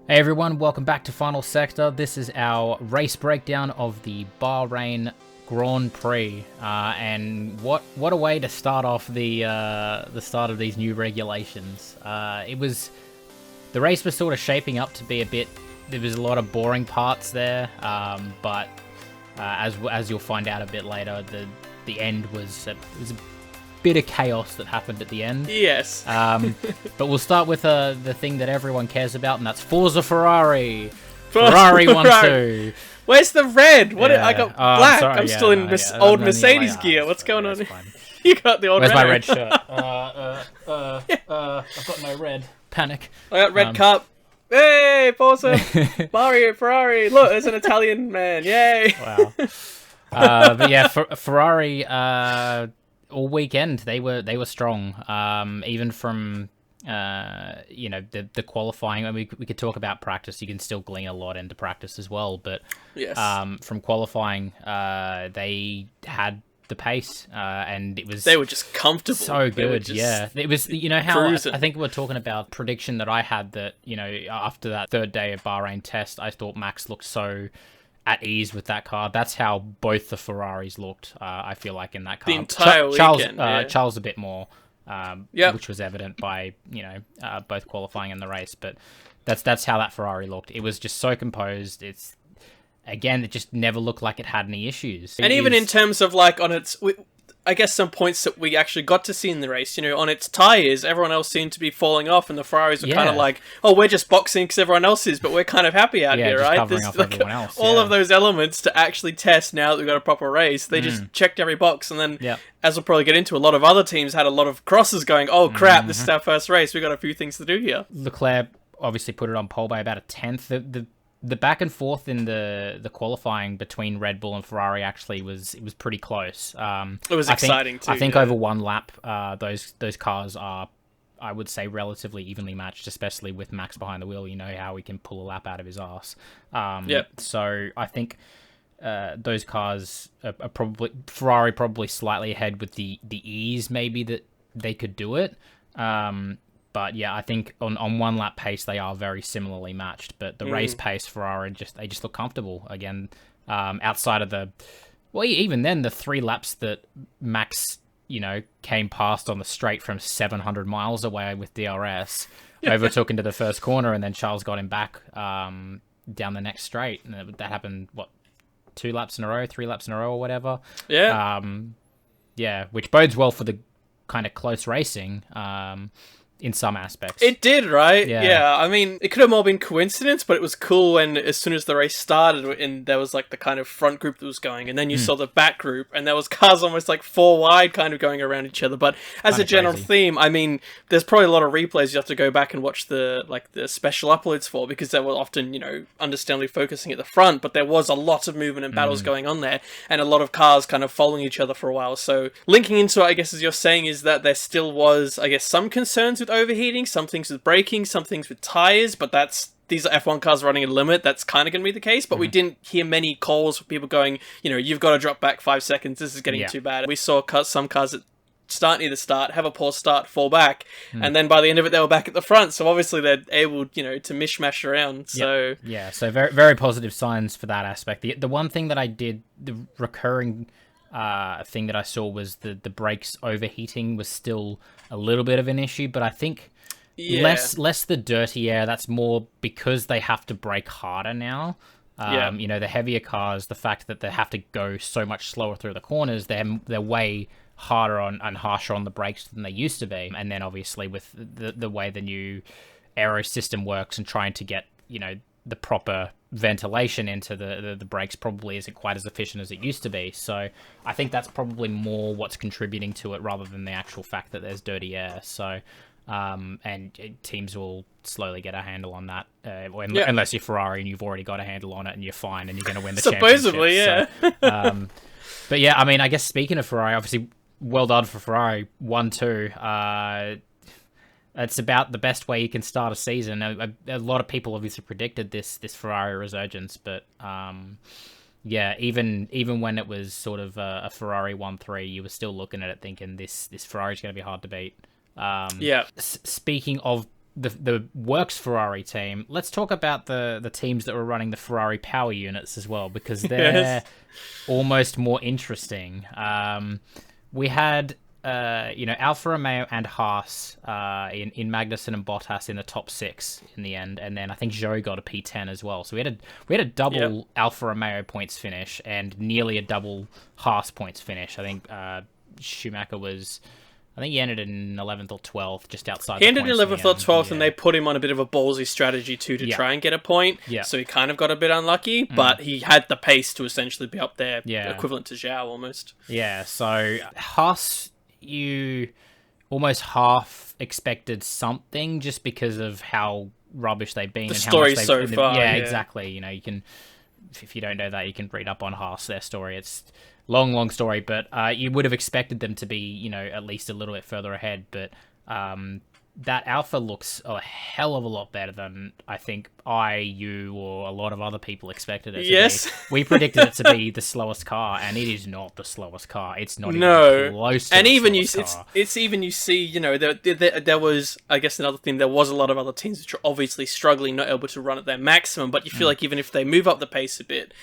Hey everyone, welcome back to Final Sector. This is our race breakdown of the Bahrain Grand Prix, and what a way to start off the start of these new regulations. The race was sort of shaping up to be a bit. There was a lot of boring parts there, but as you'll find out a bit later, the end was a bit of chaos that happened at the end. Yes. But we'll start with the thing that everyone cares about, and that's Forza Ferrari. Ferrari 1-2. Where's the red? What? Yeah. I got black. Sorry, I'm still in old Mercedes gear. What's going on? You got the old Where's red. my red shirt? I've got no red. Panic. I got red cup. Hey, Forza. Mario, Ferrari. Look, there's an Italian man. Yay. Wow. But yeah, Ferrari all weekend they were strong. Even from the qualifying. I mean, we could talk about practice. You can still glean a lot into practice as well. But Yes. From qualifying, they had the pace, and they were just comfortable. So good, yeah. It was, how cruising. I think we were talking about prediction that I had that, after that third day of Bahrain test, I thought Max looked so at ease with that car. That's how both the Ferraris looked, I feel like, in that car. The entire weekend, Charles a bit more, Yep. which was evident by, both qualifying and the race, but that's how that Ferrari looked. It was just so composed. Again, it just never looked like it had any issues. And even in terms of on its, I guess some points that we actually got to see in the race, on its tyres, everyone else seemed to be falling off, and the Ferraris were kind of like, oh, we're just boxing because everyone else is, but we're kind of happy out here, just right? covering off everyone else. All of those elements to actually test now that we've got a proper race. They just checked every box, and then, as we'll probably get into, a lot of other teams had a lot of crosses going, oh crap, this is our first race, we've got a few things to do here. Leclerc obviously put it on pole by about a tenth. The back and forth in the qualifying between Red Bull and Ferrari actually was pretty close. It was exciting too. I think over one lap, those cars are, I would say, relatively evenly matched, especially with Max behind the wheel. You know how he can pull a lap out of his ass. So I think those cars are probably Ferrari probably slightly ahead with the ease maybe that they could do it. But yeah, I think on one lap pace they are very similarly matched. But the race pace, Ferrari they just look comfortable again. Outside of even then the 3 laps that Max came past on the straight from 700 miles away with DRS, overtook into the first corner, and then Charles got him back down the next straight, and that happened 2 laps in a row, 3 laps in a row, or whatever. Which bodes well for the kind of close racing. In some aspects. It did, right? Yeah. I mean, it could have more been coincidence, but it was cool when, as soon as the race started, and there was the kind of front group that was going, and then you saw the back group, and there was cars almost 4 wide kind of going around each other. But as a general theme, I mean, there's probably a lot of replays you have to go back and watch the special uploads for, because they were often, understandably focusing at the front, but there was a lot of movement and battles going on there, and a lot of cars kind of following each other for a while. So linking into it, I guess, as you're saying, is that there still was, I guess, some concerns with overheating, some things with braking, some things with tires, but these are F1 cars running at a limit. That's kind of going to be the case, but we didn't hear many calls for people going, you've got to drop back 5 seconds, this is getting too bad. We saw some cars that start near the start, have a poor start, fall back, and then by the end of it they were back at the front, so obviously they're able to mishmash around. So so very, very positive signs for that aspect. The one thing that I did, the recurring thing that I saw, was the brakes overheating was still a little bit of an issue, but I think less the dirty air. That's more because they have to brake harder now. The heavier cars, the fact that they have to go so much slower through the corners, they're way harder and harsher on the brakes than they used to be. And then obviously with the way the new aero system works and trying to get the proper ventilation into the brakes probably isn't quite as efficient as it used to be. So I think that's probably more what's contributing to it rather than the actual fact that there's dirty air. So and teams will slowly get a handle on that, unless you're Ferrari and you've already got a handle on it and you're fine and you're going to win the supposedly championship. So, but yeah, I mean, I guess speaking of Ferrari, obviously well done for Ferrari, 1-2. It's about the best way you can start a season. A lot of people obviously predicted this Ferrari resurgence, but even when it was sort of a Ferrari 1-3, you were still looking at it thinking this Ferrari's going to be hard to beat. Speaking of the Works Ferrari team, let's talk about the teams that were running the Ferrari power units as well, because they're almost more interesting. We had Alfa Romeo and Haas in Magnussen and Bottas in the top 6 in the end, and then I think Zhou got a P10 as well. So we had a double Alfa Romeo points finish and nearly a double Haas points finish. I think Schumacher was. I think he ended in 11th or 12th, just outside. He ended in 11th or 12th, and they put him on a bit of a ballsy strategy too to try and get a point. Yeah. So he kind of got a bit unlucky, but he had the pace to essentially be up there, equivalent to Zhao almost. Yeah. So Haas, you almost half expected something just because of how rubbish they've been. The story so far. Yeah, exactly. You can, if you don't know that, you can read up on Haas, their story. It's long story, but you would have expected them to be, at least a little bit further ahead. But that Alpha looks a hell of a lot better than I think you, or a lot of other people expected it to be. We predicted it to be the slowest car, and it is not the slowest car. It's not even close to the slowest car. It's even, you see, there was, I guess another thing, there was a lot of other teams which are obviously struggling, not able to run at their maximum, but you feel like even if they move up the pace a bit,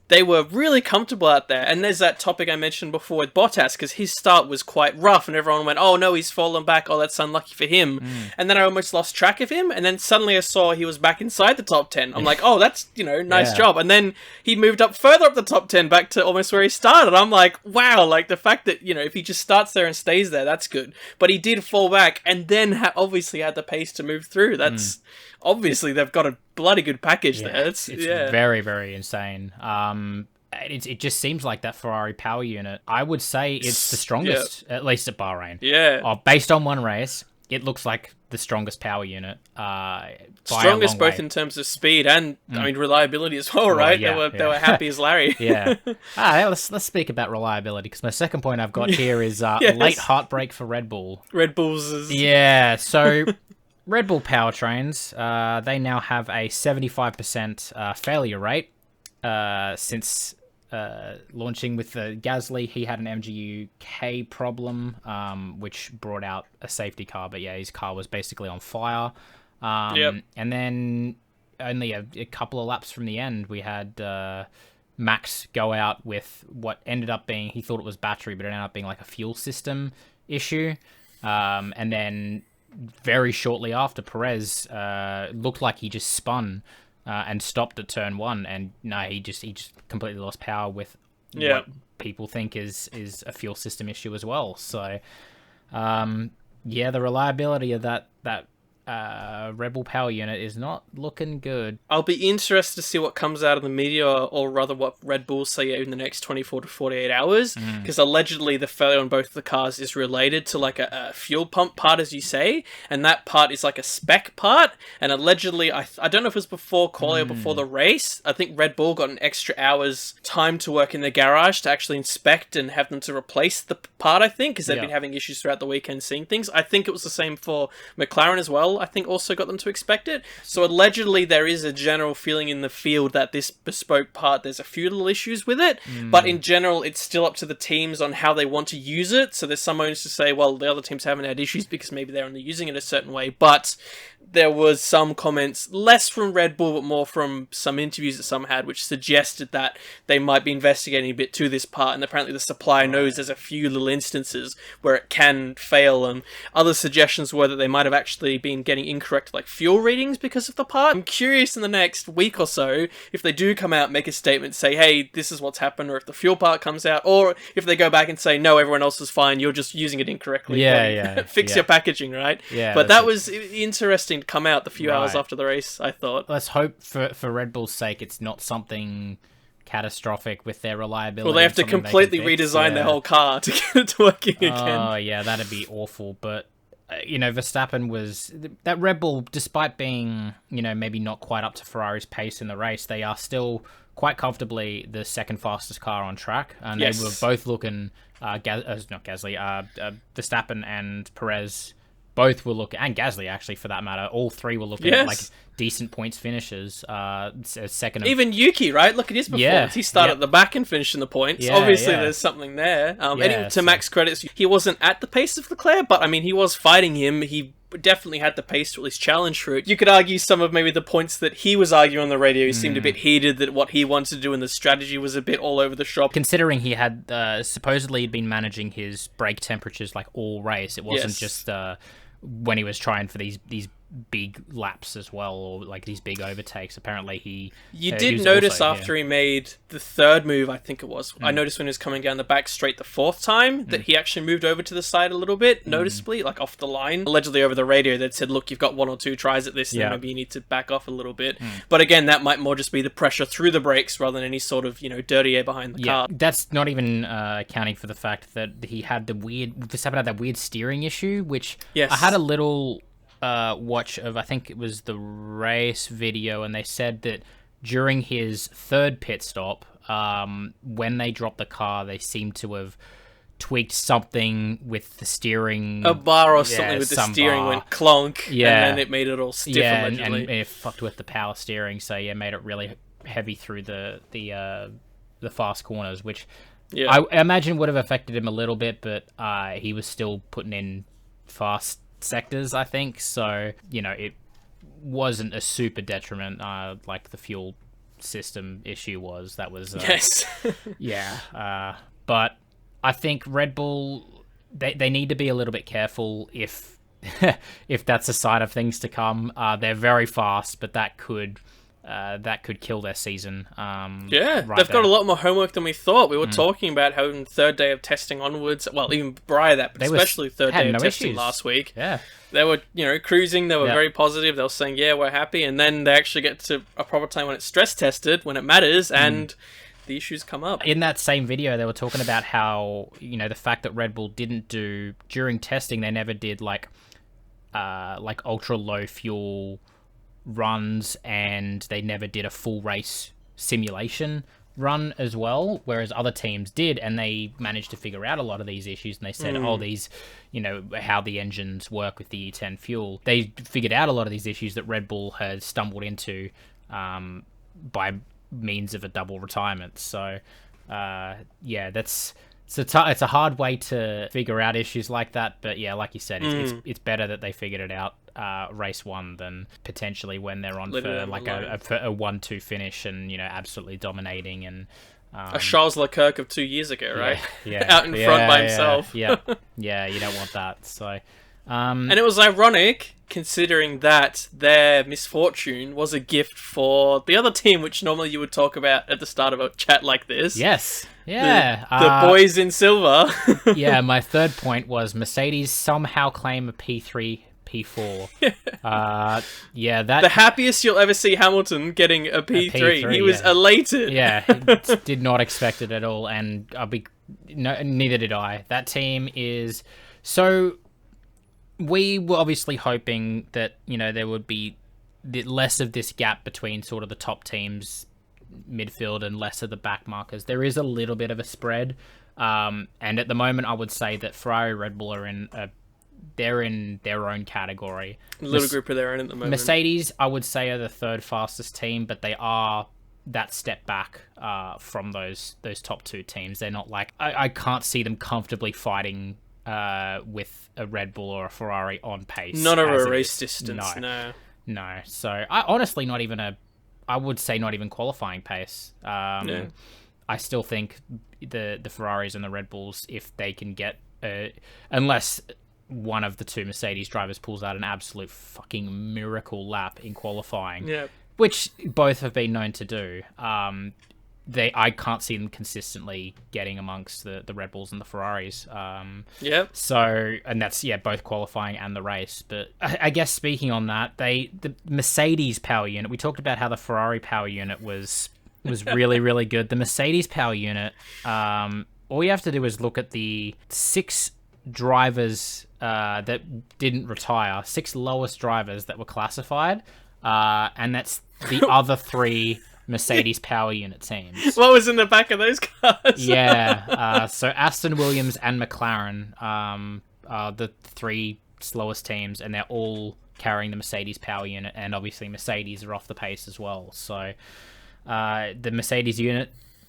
they were really comfortable out there. And there's that topic I mentioned before with Bottas, because his start was quite rough, and everyone went, oh no, he's fallen back, oh that's unlucky for him. And then I almost lost track of him, and then suddenly I saw he was back inside the top 10. I'm like, oh, that's, nice job. And then he moved up further up the top 10, back to almost where he started. I'm like, wow, like the fact that, if he just starts there and stays there, that's good. But he did fall back, and then obviously had the pace to move through. That's... Obviously, they've got a bloody good package there. It's very, very insane. It just seems like that Ferrari power unit, I would say it's the strongest, at least at Bahrain. Yeah. Based on one race, it looks like the strongest power unit. Strongest both in terms of speed and, reliability as well, right? They were happy as Larry. Let's speak about reliability, because my second point I've got here is late heartbreak for Red Bull. Red Bull's... Yeah, so... Red Bull powertrains, they now have a 75% failure rate since launching with Gasly. He had an MGU-K problem, which brought out a safety car, but his car was basically on fire. And then only a couple of laps from the end, we had Max go out with what ended up being, he thought it was battery, but it ended up being like a fuel system issue. And then... very shortly after, Perez looked like he just spun and stopped at turn 1, and he just completely lost power with what people think is a fuel system issue as well. So the reliability of that Red Bull power unit is not looking good. I'll be interested to see what comes out of the media, or rather what Red Bull say in the next 24 to 48 hours, because allegedly the failure on both of the cars is related to like a fuel pump part, as you say, and that part is like a spec part, and allegedly, I don't know if it was before quali or before the race, I think Red Bull got an extra hour's time to work in the garage to actually inspect and have them to replace the part, I think, because they've been having issues throughout the weekend seeing things. I think it was the same for McLaren as well. I think also got them to expect it. So allegedly there is a general feeling in the field that this bespoke part, there's a few little issues with it, but in general it's still up to the teams on how they want to use it. So there's some owners to say, well, the other teams haven't had issues because maybe they're only using it a certain way, but there was some comments, less from Red Bull, but more from some interviews that some had, which suggested that they might be investigating a bit to this part, and apparently the supplier knows there's a few little instances where it can fail, and other suggestions were that they might have actually been getting incorrect like fuel readings because of the part. I'm curious in the next week or so if they do come out, make a statement, say, hey, this is what's happened, or if the fuel part comes out, or if they go back and say, no, everyone else is fine, you're just using it incorrectly. Fix your packaging, right? But that was interesting to come out the few hours after the race, I thought. Let's hope for Red Bull's sake it's not something catastrophic with their reliability. Well, they have to completely redesign their whole car to get it working again. Oh, yeah, that'd be awful. But, Verstappen was... That Red Bull, despite being, maybe not quite up to Ferrari's pace in the race, they are still quite comfortably the second fastest car on track. And they were both looking... not Gasly, Verstappen and Perez... Both were looking, and Gasly actually for that matter, all three were looking at like decent points finishes. Second, even Yuki, right? Look at his performance. He started at the back and finished in the points. Obviously, there's something there. And even to Max's credit, he wasn't at the pace of Leclerc, but I mean, he was fighting him. He definitely had the pace to at least challenge through it. You could argue some of maybe the points that he was arguing on the radio, he seemed a bit heated, that what he wanted to do in the strategy was a bit all over the shop. Considering he had supposedly been managing his brake temperatures like all race, it wasn't just when he was trying for these big laps as well, or like these big overtakes. Apparently he did notice after he made the third move, I think it was, I noticed when he was coming down the back straight the fourth time that he actually moved over to the side a little bit, noticeably, like off the line. Allegedly over the radio they'd said, look, you've got 1 or 2 tries at this, and maybe you need to back off a little bit. But again, that might more just be the pressure through the brakes rather than any sort of, dirty air behind the car. That's not even accounting for the fact that he had Verstappen had that weird steering issue, which I had a little watch of, I think it was the race video, and they said that during his third pit stop, when they dropped the car, they seemed to have tweaked something with the steering. A bar or something with the steering went clonk, and then it made it all stiff, allegedly. And it fucked with the power steering, so made it really heavy through the fast corners, which I imagine would have affected him a little bit, but he was still putting in fast sectors, I think, so it wasn't a super detriment like the fuel system issue was. That was but I think Red Bull, they need to be a little bit careful if if that's a sign of things to come. They're very fast, but that could kill their season. They've got a lot more homework than we thought. We were talking about how in third day of testing onwards, well, even prior to that, but especially third day of testing last week. Yeah. They were, cruising. They were very positive. They were saying, yeah, we're happy. And then they actually get to a proper time when it's stress tested, when it matters, and the issues come up. In that same video, they were talking about how, the fact that Red Bull didn't do, during testing, they never did like ultra low fuel runs, and they never did a full race simulation run as well, whereas other teams did, and they managed to figure out a lot of these issues, and they said, these, how the engines work with the E10 fuel. They figured out a lot of these issues that Red Bull had stumbled into by means of a double retirement. So, it's a hard way to figure out issues like that, but like you said, it's better that they figured it out race one than potentially when they're on for like a 1-2 finish and absolutely dominating, and a Charles Leclerc of 2 years ago, right? Out in front by himself. You don't want that. So and it was ironic considering that their misfortune was a gift for the other team, which normally you would talk about at the start of a chat like this. The boys in silver. My third point was Mercedes somehow claim a P3, P4. The happiest you'll ever see Hamilton getting a P3. He was elated. Did not expect it at all, and neither did I. That team is so. We were obviously hoping that there would be less of this gap between sort of the top teams, midfield, and less of the back markers. There is a little bit of a spread, and at the moment, I would say that Ferrari, Red Bull are in their own category. A little group of their own at the moment. Mercedes, I would say, are the third fastest team, but they are that step back from those top two teams. They're not like I can't see them comfortably fighting with a Red Bull or a Ferrari on pace. Not over a race distance, no. So I honestly I would say not even qualifying pace. I still think the Ferraris and the Red Bulls, if they can get unless one of the two Mercedes drivers pulls out an absolute fucking miracle lap in qualifying, which both have been known to do, I can't see them consistently getting amongst the Red Bulls and the Ferraris. So, and that's both qualifying and the race. But I guess speaking on that, the Mercedes power unit. We talked about how the Ferrari power unit was really really good. The Mercedes power unit. All you have to do is look at the 6 drivers that didn't retire, 6 lowest drivers that were classified, and that's the other 3 Mercedes power unit teams. What was in the back of those cars? So Aston Williams and McLaren are the 3 slowest teams, and they're all carrying the Mercedes power unit, and obviously Mercedes are off the pace as well. So the Mercedes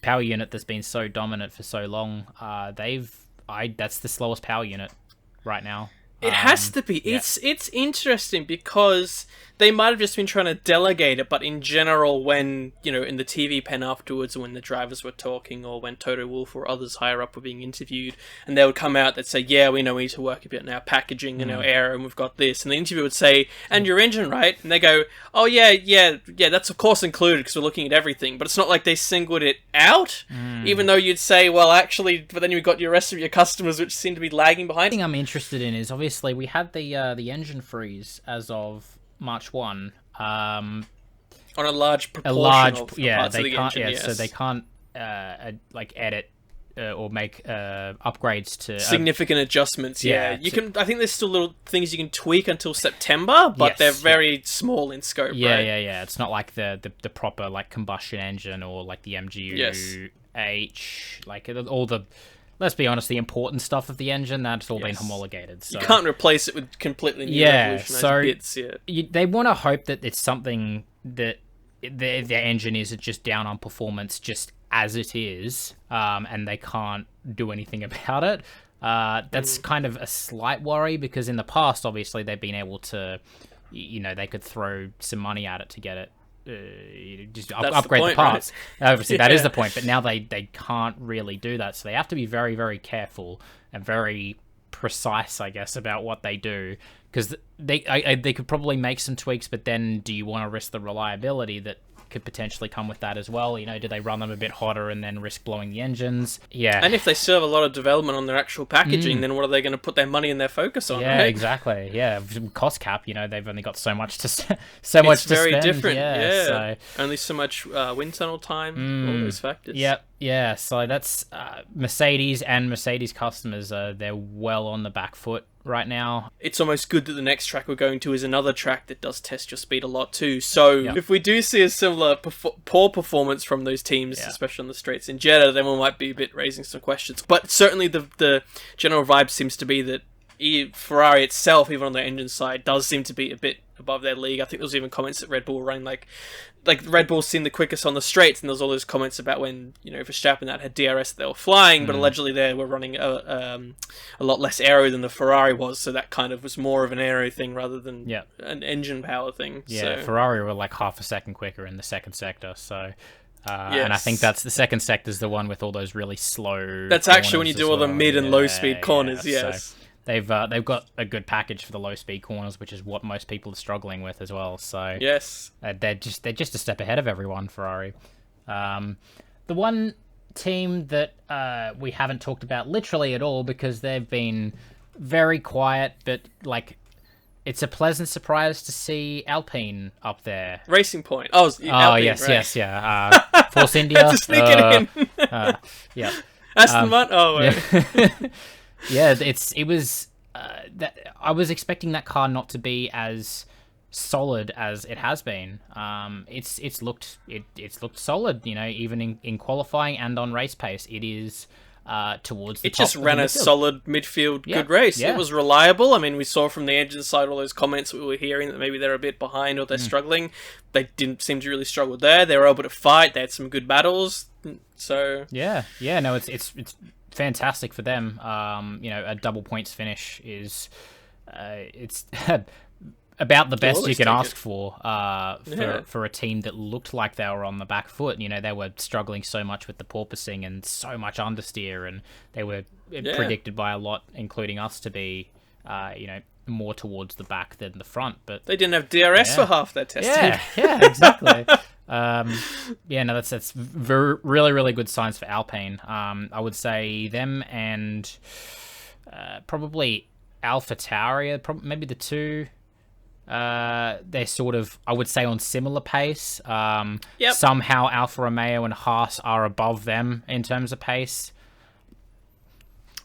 power unit that's been so dominant for so long, that's the slowest power unit right now. It has to be. Yeah. It's interesting because they might have just been trying to delegate it, but in general, when, in the TV pen afterwards, when the drivers were talking, or when Toto Wolff or others higher up were being interviewed, and they would come out, they'd say, yeah, we know we need to work a bit on our packaging and our air, and we've got this. And the interviewer would say, and your engine, right? And they go, oh, yeah, that's of course included because we're looking at everything. But it's not like they singled it out, even though you'd say, well, actually, but then you've got your rest of your customers, which seem to be lagging behind. The thing I'm interested in is, obviously, we had the engine freeze as of March 1. On a large proportion of parts of the engine, yes. So they can't edit or make upgrades to significant adjustments. You can. I think there's still little things you can tweak until September, but they're very small in scope. Yeah. It's not like the proper like combustion engine or like the MGU-H, like all the. Let's be honest, the important stuff of the engine, that's all been homologated. So. You can't replace it with completely new revolutionized bits. They want to hope that it's something that their engine is just down on performance just as it is, and they can't do anything about it. That's kind of a slight worry, because in the past, obviously, they've been able to, they could throw some money at it to get it. Just upgrade the parts. Right? Obviously, that is the point. But now they can't really do that, so they have to be very, very careful and very precise, I guess, about what they do, because they could probably make some tweaks. But then, do you want to risk the reliability that could potentially come with that as well? Do they run them a bit hotter and then risk blowing the engines? Yeah. And if they still have a lot of development on their actual packaging, then what are they going to put their money and their focus on? Yeah, right? Exactly. Yeah, cost cap. They've only got so much to spend. It's very different. Yeah. So. Only so much wind tunnel time. All those factors. Yep. Yeah. So that's Mercedes and Mercedes customers. They're well on the back foot right now. It's almost good that the next track we're going to is another track that does test your speed a lot too. So if we do see a similar poor performance from those teams, especially on the straights in Jeddah, then we might be a bit raising some questions. But certainly the general vibe seems to be that Ferrari itself, even on the engine side, does seem to be a bit above their league. I think there was even comments that Red Bull were running like Red Bull seemed the quickest on the straights, and there was all those comments about when Verstappen that had DRS they were flying, but allegedly they were running a lot less aero than the Ferrari was, so that kind of was more of an aero thing rather than an engine power thing. Yeah, so. Ferrari were like half a second quicker in the second sector, so. And I think that's the second sector is the one with all those really slow. That's actually when you do all the mid and low speed corners. Yes. So they've got a good package for the low speed corners, which is what most people are struggling with as well. So yes, they're just a step ahead of everyone. Ferrari. The one team that we haven't talked about literally at all, because they've been very quiet, but like. It's a pleasant surprise to see Alpine up there. Racing Point. Alpine, yes, right? yes, yeah. Force India. Had to sneak it in. Yeah. Aston Martin. Oh, wait. Yeah. It was. I was expecting that car not to be as solid as it has been. It's looked solid. Even in qualifying and on race pace, it is. Towards the it top just ran a midfield. solid midfield good race. It was reliable. I mean, we saw from the engine side all those comments we were hearing that maybe they're a bit behind or they're struggling. They didn't seem to really struggle there. They were able to fight. They had some good battles. So no, it's fantastic for them. A double points finish is it's about the best you can ask for a team that looked like they were on the back foot. They were struggling so much with the porpoising and so much understeer, and they were predicted by a lot, including us, to be, more towards the back than the front. But they didn't have DRS for half their testing. Yeah, exactly. That's really, really good signs for Alpine. I would say them and probably AlphaTauri, maybe the two. They're sort of, I would say, on similar pace. Somehow Alfa Romeo and Haas are above them in terms of pace.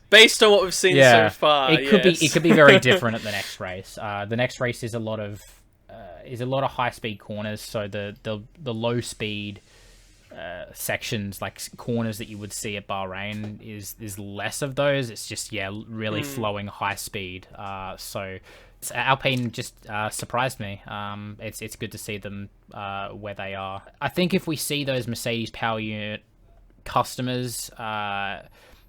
Based on what we've seen so far, it could be very different at the next race. The next race is a lot of high speed corners. So the low speed sections, like corners that you would see at Bahrain, is less of those. It's just really flowing high speed. So. Alpine just surprised me. It's good to see them where they are. I think if we see those Mercedes power unit customers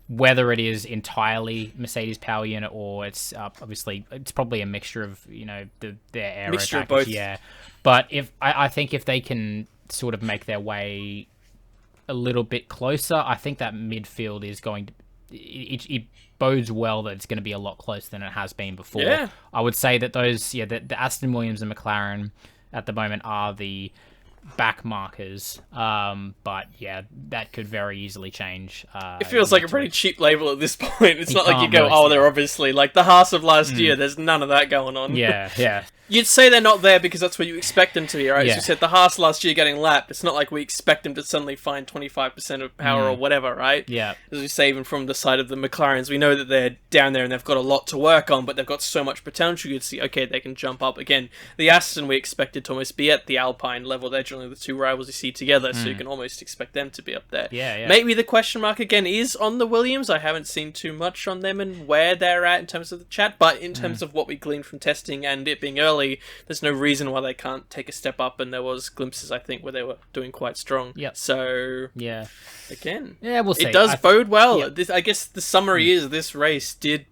whether it is entirely Mercedes power unit or it's obviously it's probably a mixture of their aero Mixture of package, both. yeah. But if I think if they can sort of make their way a little bit closer, I think that midfield is going to it bodes well that it's going to be a lot closer than it has been before. Yeah. I would say that the Aston Williams and McLaren at the moment are the back markers, but yeah, that could very easily change. It feels like a pretty cheap label at this point. It's not like you go, really they're obviously like the Haas of last year. There's none of that going on. Yeah. You'd say they're not there because that's what you expect them to be, right? Yeah. So you said the Haas last year getting lapped. It's not like we expect them to suddenly find 25% of power or whatever, right? Yeah. As we say, even from the side of the McLarens, we know that they're down there and they've got a lot to work on, but they've got so much potential. You'd see, okay, they can jump up. Again, the Aston we expected to almost be at the Alpine level. They're generally the two rivals you see together, so you can almost expect them to be up there. Yeah. Maybe the question mark again is on the Williams. I haven't seen too much on them and where they're at in terms of the chat, but in terms of what we gleaned from testing and it being early, there's no reason why they can't take a step up, and there was glimpses, I think, where they were doing quite strong. Yep. So, Yeah. again, We'll see. it does bode well. Yep. I guess the summary is this race did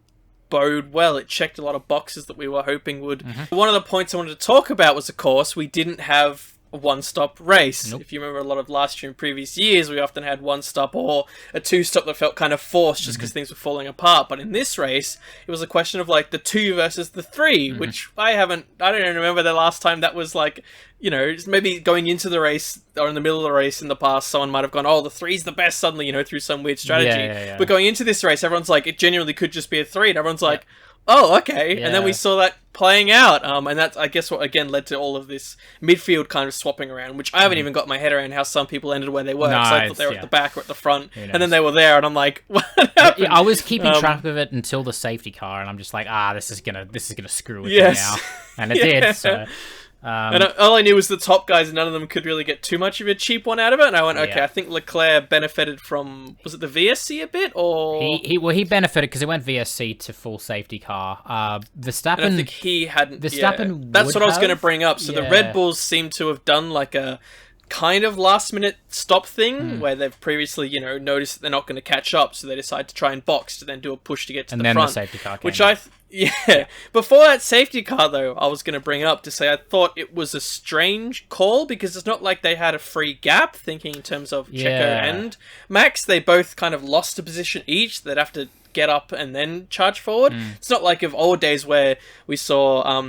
bode well. It checked a lot of boxes that we were hoping would. One of the points I wanted to talk about was, of course, we didn't have a one-stop race. Nope. If you remember a lot of last year and previous years, we often had one-stop or a two-stop that felt kind of forced just because things were falling apart. But in this race, it was a question of like the 2 versus the 3, which I don't even remember the last time that was like, maybe going into the race or in the middle of the race in the past, someone might have gone, the 3's the best suddenly, through some weird strategy. Yeah. But going into this race, everyone's like, it genuinely could just be a 3, and everyone's like, oh, okay. And then we saw that playing out. And that's, I guess, what again led to all of this midfield kind of swapping around, which I haven't even got my head around how some people ended where they were. No, I thought they were at the back or at the front, and then they were there, and I'm like, what happened? Yeah, I was keeping track of it until the safety car, and I'm just like, this is gonna screw with me Yes. now, and it did. So. And all I knew was the top guys, none of them could really get too much of a cheap one out of it. And I went, okay, I think Leclerc benefited from, was it the VSC a bit? Or he benefited because it went VSC to full safety car. Verstappen, and I think he hadn't. Verstappen that's what I was going to have. bring up. So the Red Bulls seem to have done like a kind of last minute stop thing where they've previously, noticed that they're not going to catch up. So they decide to try and box to then do a push to get to the front. And then the safety car came which out. Before that safety car, though, I was going to bring up to say I thought it was a strange call because it's not like they had a free gap, thinking in terms of Checo and Max. They both kind of lost a position each. They'd have to get up and then charge forward. It's not like of old days where we saw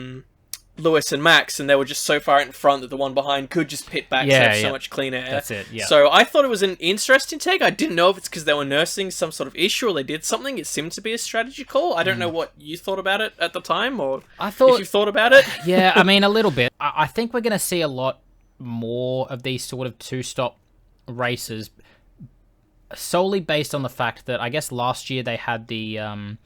Lewis and Max, and they were just so far in front that the one behind could just pit back to have so much clean air. That's it, yeah. So I thought it was an interesting take. I didn't know if it's because they were nursing some sort of issue or they did something. It seemed to be a strategy call. I don't know what you thought about it at the time, or if you thought about it. Yeah, I mean, a little bit. I think we're going to see a lot more of these sort of two-stop races solely based on the fact that I guess last year they had the C4,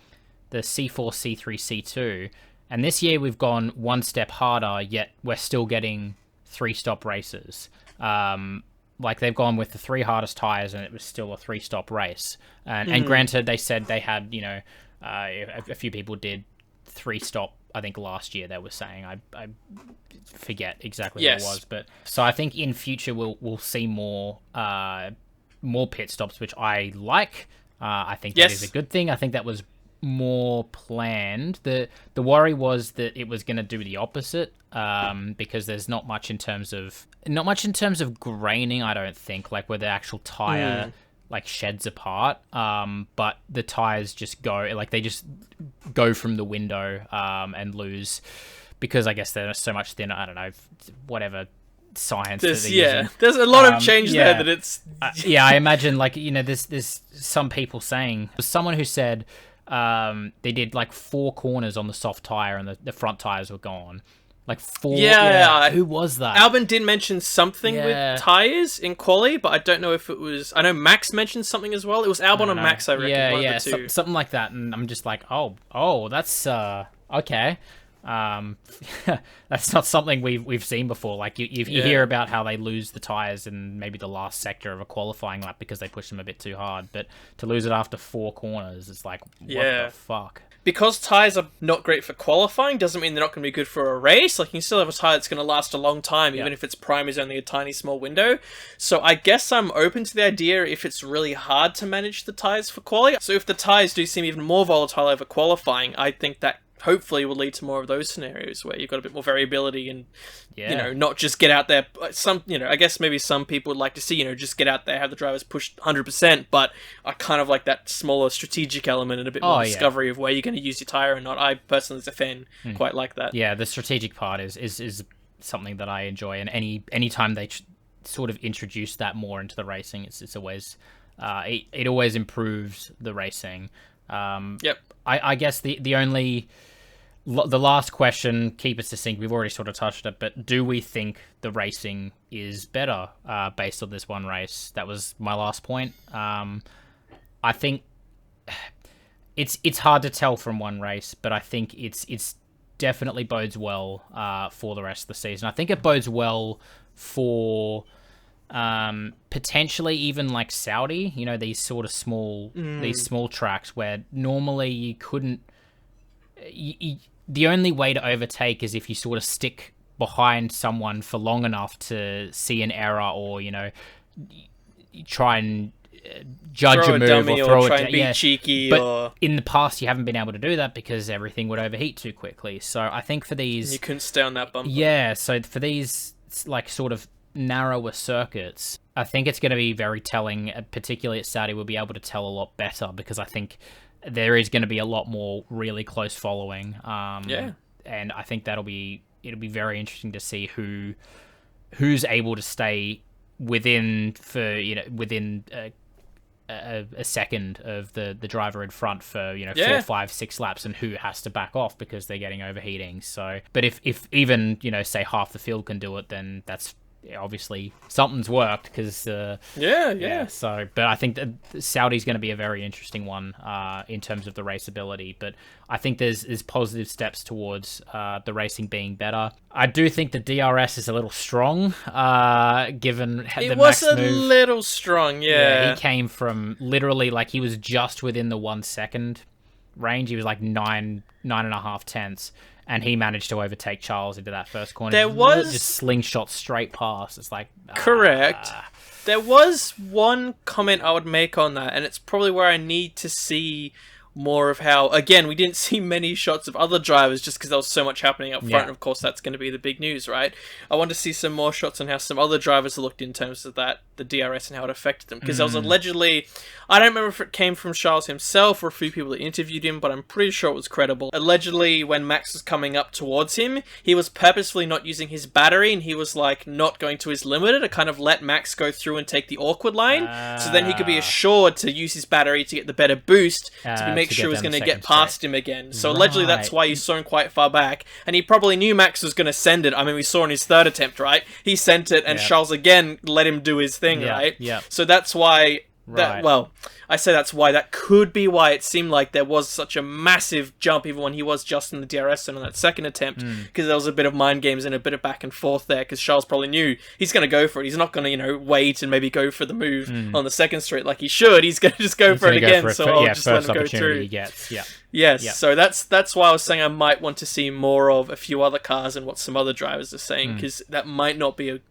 C3, C2, and this year we've gone one step harder, yet we're still getting 3-stop races. Like they've gone with the 3 hardest tires, and it was still a 3-stop race. And granted, they said they had, a few people did 3-stop. I think last year they were saying. I forget exactly what it was, but so I think in future we'll see more pit stops, which I like. I think that is a good thing. I think that was more planned. The worry was that it was going to do the opposite, because there's not much in terms of graining, I don't think, like where the actual tire like sheds apart, but the tires just go, like they just go from the window and lose, because I guess they're so much thinner. I don't know, whatever science that they're using. There's a lot of change there that it's I imagine, like, there's some people saying, someone who said they did like 4 corners on the soft tire and the front tires were gone. Like 4. Yeah. Who was that? Albon did mention something with tires in quali, but I don't know if it was. I know Max mentioned something as well. It was Albon and Max, I reckon. One of the two. Something like that. And I'm just like, oh, that's okay. That's not something we've seen before. Like you hear about how they lose the tires in maybe the last sector of a qualifying lap because they push them a bit too hard, but to lose it after 4 corners, it's like, what the fuck? Because tyres are not great for qualifying doesn't mean they're not going to be good for a race. Like, you can still have a tyre that's going to last a long time, even if its prime is only a tiny small window. So I guess I'm open to the idea if it's really hard to manage the tyres for quali. So if the tyres do seem even more volatile over qualifying, I think that hopefully will lead to more of those scenarios where you've got a bit more variability and, you know, not just get out there. Some, you know, I guess maybe some people would like to see, you know, just get out there, have the drivers push 100%, but I kind of like that smaller strategic element and a bit more discovery of where you're going to use your tyre and not. I personally, as a fan, quite like that. Yeah, the strategic part is something that I enjoy, and any time they sort of introduce that more into the racing, it's always, it always improves the racing. I guess the only... The last question, keep it succinct, we've already sort of touched it, but do we think the racing is better based on this one race? That was my last point. I think it's hard to tell from one race, but I think it's definitely bodes well for the rest of the season. I think it bodes well for potentially even like Saudi, you know, these sort of small tracks where normally you couldn't... the only way to overtake is if you sort of stick behind someone for long enough to see an error, or, you know, try and judge a move, or throw try and be cheeky. But in the past, you haven't been able to do that because everything would overheat too quickly. So I think for these... You couldn't stay on that bumper. Yeah, so for these, like, sort of narrower circuits, I think it's going to be very telling, particularly at Saudi. We'll be able to tell a lot better because I think there is going to be a lot more really close following. And I think it'll be very interesting to see who's able to stay within a second of the driver in front for 4, 5, 6 laps, and who has to back off because they're getting overheating. So, but if even say half the field can do it, then that's obviously something's worked because So, but I think that Saudi's going to be a very interesting one in terms of the raceability. But I think there's positive steps towards the racing being better. I do think the DRS is a little strong, given it was a little strong. Yeah, he came from literally like he was just within the 1 second range. He was like 9.5 tenths. And he managed to overtake Charles into that first corner. There was... just slingshot straight past. It's like... Correct. There was one comment I would make on that, and it's probably where I need to see more of how... Again, we didn't see many shots of other drivers just because there was so much happening up front. Yeah. And of course, that's going to be the big news, right? I want to see some more shots on how some other drivers looked in terms of that, the DRS and how it affected them. Because there was allegedly... I don't remember if it came from Charles himself or a few people that interviewed him, but I'm pretty sure it was credible. Allegedly, when Max was coming up towards him, he was purposefully not using his battery, and he was like not going to his limiter to kind of let Max go through and take the awkward line, so then he could be assured to use his battery to get the better boost to make sure he was going to get past him again. So allegedly that's why you saw him quite far back, and he probably knew Max was going to send it. I mean, we saw in his third attempt, right? He sent it, and Charles again let him do his thing, right? Yeah. So that's why... I say that's why. That could be why it seemed like there was such a massive jump, even when he was just in the DRS zone on that second attempt, because there was a bit of mind games and a bit of back and forth there, because Charles probably knew he's going to go for it. He's not going to, wait and maybe go for the move on the second straight like he should. He's going to just go for it again, so I'll just let him go through. He gets. Yes, so that's why I was saying I might want to see more of a few other cars and what some other drivers are saying, because that might not be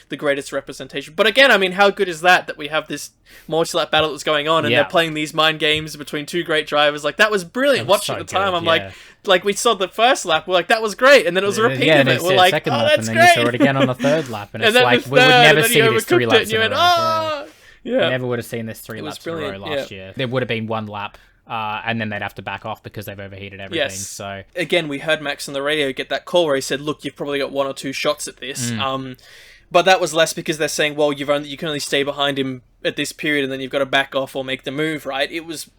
the greatest representation. But again, I mean, how good is that we have this multi-lap battle that's going on, and they're playing these mind games between two great drivers? Like, that was brilliant. Watching at the time, I'm like, we saw the first lap, we're like, that was great, and then it was a repeat of it. We're like, oh, that's great. And then you saw it again on the third lap, and it's like, we would never see this 3 laps in a row. Never would have seen this 3 laps in a row last year. There would have been 1 lap, and then they'd have to back off because they've overheated everything. Yes. So again, we heard Max on the radio get that call where he said, look, you've probably got 1 or 2 shots at this. But that was less because they're saying, well, you can only stay behind him at this period, and then you've got to back off or make the move, right? It was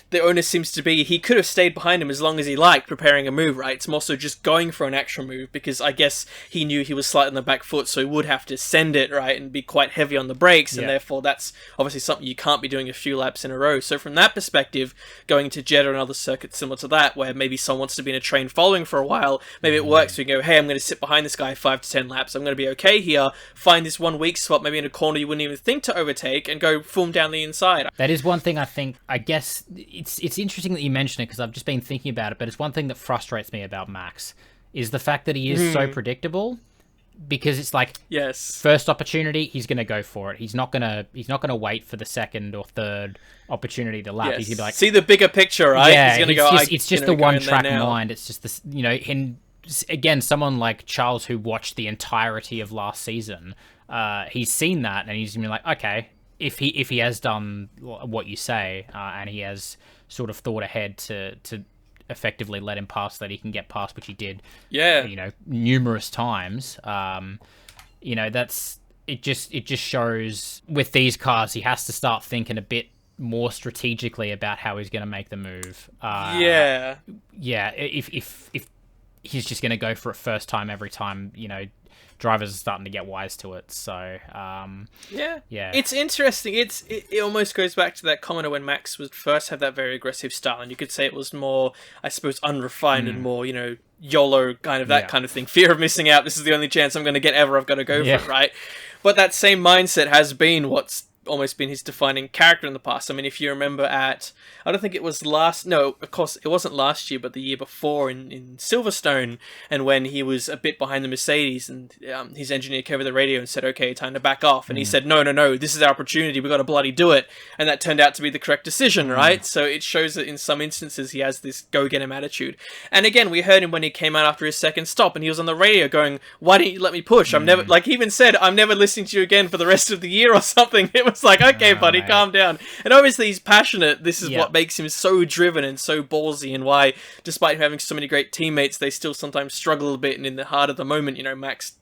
the onus seems to be he could have stayed behind him as long as he liked, preparing a move, right? It's more so just going for an actual move, because I guess he knew he was slightly on the back foot, so he would have to send it, right, and be quite heavy on the brakes, and therefore that's obviously something you can't be doing a few laps in a row. So from that perspective, going to Jeddah and other circuits similar to that, where maybe someone wants to be in a train following for a while, maybe it works. We can go, hey, I'm going to sit behind this guy 5 to 10 laps, I'm going to be okay here, find this one weak spot, maybe in a corner you wouldn't even think to overtake, and go boom down the inside. That is one thing I guess it's interesting that you mention it, because I've just been thinking about it, but it's one thing that frustrates me about Max is the fact that he is so predictable, because it's like, first opportunity, he's going to go for it. He's not going to wait for the second or third opportunity to lap. He's going to be like, see the bigger picture, right? Yeah, he's going to go, it's just the one track mind. It's just this, and again, someone like Charles who watched the entirety of last season, he's seen that and he's going to be like, okay, if he has done what you say, and he has sort of thought ahead to effectively let him pass, that he can get past, which he did, numerous times. That's it. Just shows with these cars, he has to start thinking a bit more strategically about how he's going to make the move. If he's just going to go for it first time every time, drivers are starting to get wise to it. So it's interesting. It almost goes back to that comment of when Max was first had that very aggressive style, and you could say it was more, I suppose, unrefined and more YOLO kind of that kind of thing, fear of missing out, this is the only chance I'm going to get ever, I've got to go for it, right? But that same mindset has been what's almost been his defining character in the past. I mean, if you remember I don't think it was of course it wasn't last year, but the year before in Silverstone, and when he was a bit behind the Mercedes, and his engineer came over the radio and said, okay, time to back off, and he said, no, this is our opportunity, we've got to bloody do it, and that turned out to be the correct decision, right? So it shows that in some instances he has this go-get-him attitude. And again, we heard him when he came out after his second stop, and he was on the radio going, why don't you let me push? I'm never, like he even said, I'm never listening to you again for the rest of the year or something. It was like, okay, buddy, calm down. And obviously he's passionate. This is what makes him so driven and so ballsy, and why, despite having so many great teammates, they still sometimes struggle a bit, and in the heart of the moment, Max,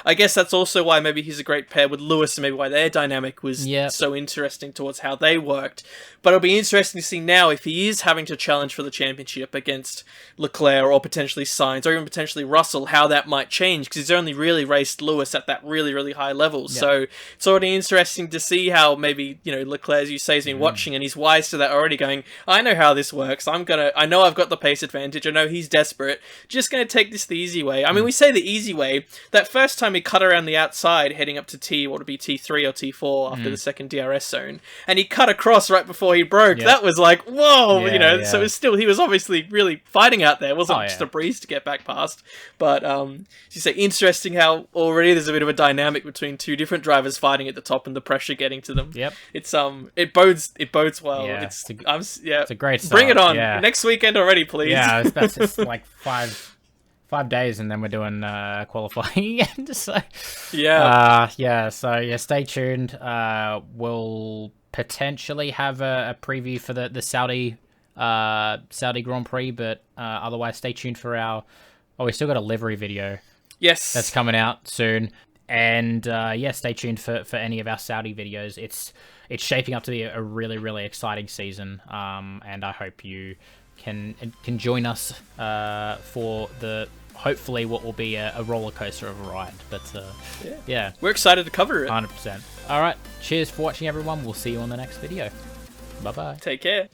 I guess that's also why maybe he's a great pair with Lewis, and maybe why their dynamic was so interesting towards how they worked. But it'll be interesting to see now if he is having to challenge for the championship against Leclerc, or potentially Sainz, or even potentially Russell, how that might change, because he's only really raced Lewis at that really, really high level. So it's already interesting to see how maybe, Leclerc, as you say, has been watching, and he's wise to that already, going, I know how this works, I know I've got the pace advantage, I know he's desperate, just going to take this the easy way. I mean, we say the easy way, that first time he cut around the outside, heading up to T3 or T4 after the second DRS zone, and he cut across right before he broke, that was like, whoa, so it was still, he was obviously really fighting out there, it wasn't just a breeze to get back past. But, as you say, interesting how already there's a bit of a dynamic between two different drivers fighting at the top and the pressure getting to them. It's, it bodes well. It's a great start. Bring it on. Next weekend already, please. It's like 5 days, and then we're doing qualifying again. So stay tuned. We'll potentially have a preview for the Saudi Grand Prix, but otherwise stay tuned for our we still got a livery video that's coming out soon, and stay tuned for any of our Saudi videos. It's shaping up to be a really, really exciting season, and I hope you can join us for the hopefully what will be a roller coaster of a ride. But we're excited to cover it. 100%. All right, cheers for watching, everyone. We'll see you on the next video. Bye bye. Take care.